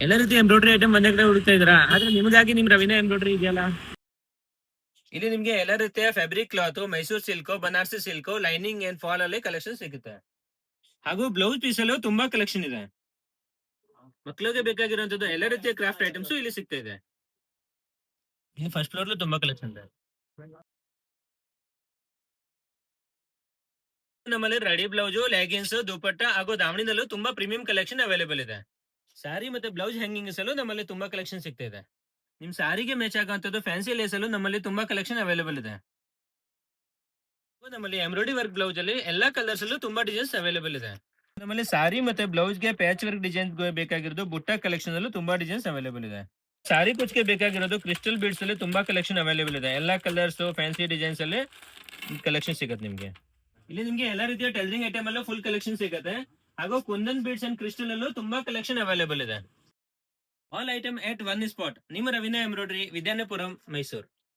ಎಲ್ಲ ರೀತಿ embroidery item ಒಂದೇ ಕಡೆ ಹುಡುಕ್ತಾ ಇದ್ದೀರಾ, ಆದ್ರೆ ನಿಮಗಾಗಿ ನಿಮ್ ರವೀನಾ ಎಂಬ್ರಾಯ್ಡ್ರಿ ಇದೆಯಲ್ಲ. ಇಲ್ಲಿ ನಿಮ್ಗೆ ಎಲ್ಲ ರೀತಿಯ fabric cloth, Mysuru silk, Banarasi silk, lining and fall ಅಲ್ಲಿ ಕಲೆಕ್ಷನ್ ಸಿಗುತ್ತೆ. ಹಾಗೂ ಬ್ಲೌಸ್ ಪೀಸ್ ಅಲ್ಲೂ ತುಂಬಾ ಕಲೆಕ್ಷನ್ ಇದೆ. ಮಕ್ಕಳಿಗೆ ಬೇಕಾಗಿರುವಂತದ್ದು ಎಲ್ಲ ರೀತಿಯ ಕ್ರಾಫ್ಟ್ ಐಟಮ್ಸ್ ಇಲ್ಲಿ ಸಿಗ್ತಾ ಇದೆ. ಇಲ್ಲಿ ಫಸ್ಟ್ ಫ್ಲೋರ್ ತುಂಬಾ ಕಲೆಕ್ಷನ್ ಇದೆ. ನಮ್ಮಲ್ಲಿ ರೆಡಿ ಬ್ಲೌಸ್, ಲೆಗಿನ್ಸ್, ದುಪಟ್ಟ ಹಾಗೂ ದಾವಣಿನಲ್ಲೂ ತುಂಬಾ ಪ್ರೀಮಿಯಂ ಕಲೆಕ್ಷನ್ ಅವೈಲೇಬಲ್ ಇದೆ. ಸ್ಯಾರಿ ಮತ್ತೆ ಬ್ಲೌಸ್ ಹ್ಯಾಂಗಿಂಗ್ಸ್ ಅಲ್ಲೂ ನಮ್ಮಲ್ಲಿ ತುಂಬಾ ಕಲೆಕ್ಷನ್ ಸಿಗ್ತಾ ಇದೆ. ನಿಮ್ ಸ್ಯಾರಿಗೆ ಮ್ಯಾಚ್ ಆಗುವಂತದ್ದು ಫ್ಯಾನ್ಸಿ ಲೇಸ್ ಅಲ್ಲೂ ನಮ್ಮಲ್ಲಿ ತುಂಬಾ ಕಲೆಕ್ಷನ್ ಅವೈಲೇಬಲ್ ಇದೆ. ನಮ್ಮಲ್ಲಿ ಎಂಬ್ರಾಯ್ಡರಿ ವರ್ಕ್ ಬ್ಲೌಸ್ ಅಲ್ಲಿ ಎಲ್ಲಾ ಕಲರ್ಸ್ ಅಲ್ಲೂ ತುಂಬಾ ಡಿಸೈನ್ಸ್ ಅವೈಲೇಬಲ್ ಇದೆ. ನಮ್ಮಲ್ಲಿ ಸಾರಿ ಮತ್ತೆ ಬ್ಲೌಸ್ ಗೆ ಪ್ಯಾಚ್ ವರ್ಕ್ ಡಿಸೈನ್ ಬೇಕಾಗಿರೋದು ಬುಟ್ಟ ಕಲೆಕ್ಷನ್ ಅಲ್ಲೂ ತುಂಬಾ ಡಿಸೈನ್ಸ್ ಅವೈಲೇಬಲ್ ಇದೆ. ಸಾರಿ ಕುಚ್ಗೆ ಬೇಕಾಗಿರೋದು ಕ್ರಿಸ್ಟಲ್ ಬೀಡ್ಸ್ ಅಲ್ಲಿ ತುಂಬಾ ಕಲೆಕ್ಷನ್ ಅವೈಲೇಬಲ್ ಇದೆ. ಎಲ್ಲಾ ಕಲರ್ಸ್ ಫ್ಯಾನ್ಸಿ ಡಿಸೈನ್ಸ್ ಅಲ್ಲಿ ಕಲೆಕ್ಷನ್ ಸಿಗುತ್ತೆ ನಿಮ್ಗೆ. ಇಲ್ಲಿ ನಿಮ್ಗೆ ಎಲ್ಲಾ ರೀತಿಯ ಟೈಲರಿಂಗ್ ಐಟಮ್ ಅಲ್ಲೂ ಫುಲ್ ಕಲೆಕ್ಷನ್ ಸಿಗುತ್ತೆ. ಹಾಗೂ ಕುಂದನ್ ಬೀಡ್ಸ್ ಅಂಡ್ ಕ್ರಿಸ್ಟಲ್ ಅಲ್ಲೂ ತುಂಬಾ ಕಲೆಕ್ಷನ್ ಅವೈಲೇಬಲ್ ಇದೆ. ಆಲ್ ಐಟಮ್ ಎಟ್ ಒನ್ ಸ್ಪಾಟ್. ನಿಮ್ಮ ರವೀನಾ ಎಂಬ್ರಾಯ್ಡ್ರಿ, ವಿದ್ಯಾನಪುರಂ, ಮೈಸೂರು.